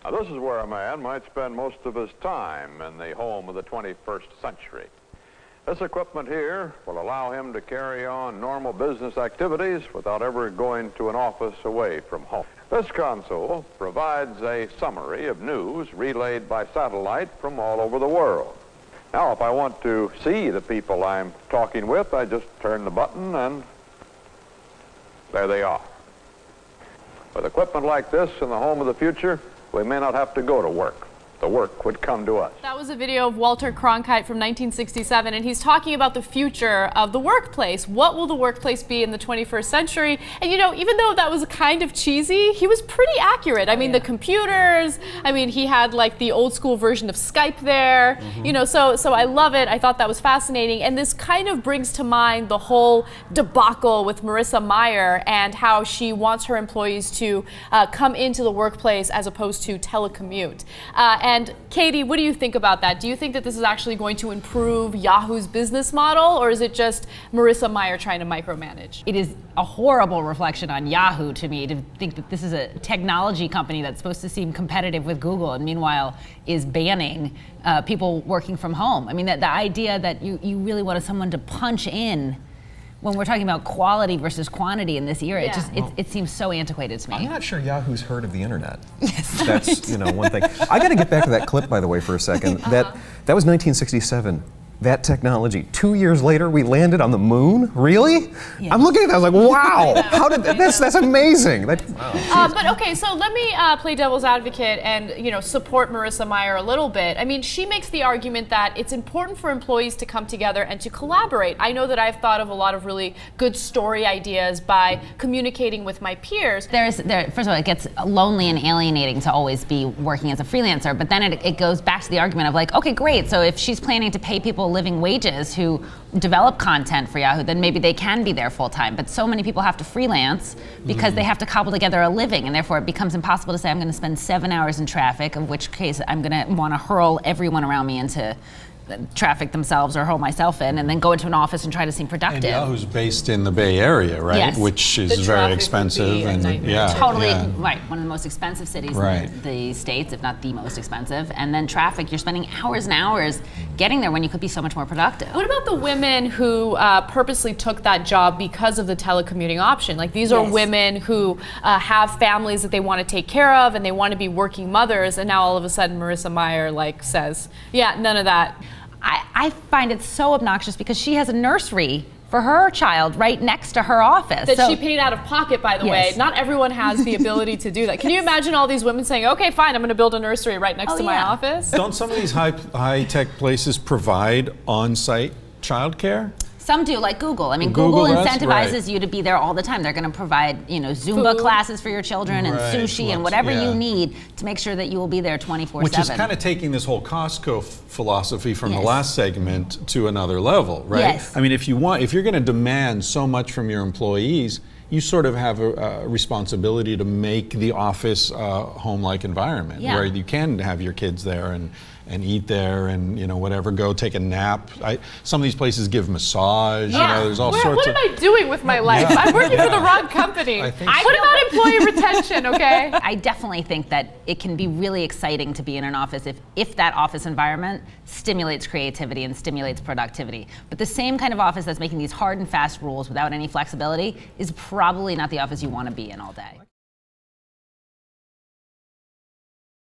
Now, this is where a man might spend most of his time in the home of the 21st century. This equipment here will allow him to carry on normal business activities without ever going to an office away from home. This console provides a summary of news relayed by satellite from all over the world. Now, if I want to see the people I'm talking with, I just turn the button and there they are. With equipment like this in the home of the future, we may not have to go to work. The work would come to us. That was a video of Walter Cronkite from 1967, and he's talking about the future of the workplace. What will the workplace be in the 21st century? And you know, even though that was kind of cheesy, he was pretty accurate. I mean, the computers, I mean, he had like the old school version of Skype there, you know, so I love it. I thought that was fascinating. And this kind of brings to mind the whole debacle with Marissa Mayer and how she wants her employees to come into the workplace as opposed to telecommute. And Katie, what do you think about that? Do you think that this is actually going to improve Yahoo's business model, or is it just Marissa Mayer trying to micromanage? It is a horrible reflection on Yahoo to me to think that this is a technology company that's supposed to seem competitive with Google and meanwhile is banning people working from home. I mean, the idea that you really wanted someone to punch in when we're talking about quality versus quantity in this era, it seems so antiquated to me. I'm not sure Yahoo's heard of the internet. Yes, that's one thing. I got to get back to that clip, by the way, for a second. That was 1967. That technology. 2 years later, we landed on the moon. Really? Yeah. I'm looking at that. I was like, wow! How did that's amazing. But okay, so let me play devil's advocate and support Marissa Mayer a little bit. I mean, she makes the argument that it's important for employees to come together and to collaborate. I know that I've thought of a lot of really good story ideas by communicating with my peers. First of all, it gets lonely and alienating to always be working as a freelancer. But then it goes back to the argument of like, okay, great. So if she's planning to pay people living wages who develop content for Yahoo, then maybe they can be there full time. But so many people have to freelance because they have to cobble together a living, and therefore it becomes impossible to say I'm going to spend 7 hours in traffic, of which case I'm going to want to hurl everyone around me into traffic themselves or hurl myself in, and then go into an office and try to seem productive. And Yahoo's based in the Bay Area, right? Yes. Which is very expensive, and totally right. One of the most expensive cities in the States, if not the most expensive. And then traffic, you're spending hours and hours getting there when you could be so much more productive. What about the women who purposely took that job because of the telecommuting option? Like, these are women who have families that they want to take care of, and they want to be working mothers, and now all of a sudden Marissa Mayer says, yeah, none of that. I find it so obnoxious because she has a nursery for her child right next to her office. That she paid out of pocket, by the way. Not everyone has the ability to do that. Can you imagine all these women saying, okay, fine, I'm going to build a nursery right next to my office? Don't some of these high-tech places provide on-site childcare? Some do, like Google. I mean, Google incentivizes you to be there all the time. They're going to provide, Zumba classes for your children and sushi and whatever you need to make sure that you will be there 24/7. Which is kind of taking this whole Costco philosophy from the last segment to another level, right? Yes. I mean, if you're going to demand so much from your employees, you sort of have a responsibility to make the office a home-like environment where you can have your kids there and eat there and whatever, go take a nap. Some of these places give massage. There's all sorts. What am I doing with my life? I'm working for the wrong company. What about employee retention? Okay. I definitely think that it can be really exciting to be in an office if that office environment stimulates creativity and stimulates productivity. But the same kind of office that's making these hard and fast rules without any flexibility is probably not the office you want to be in all day.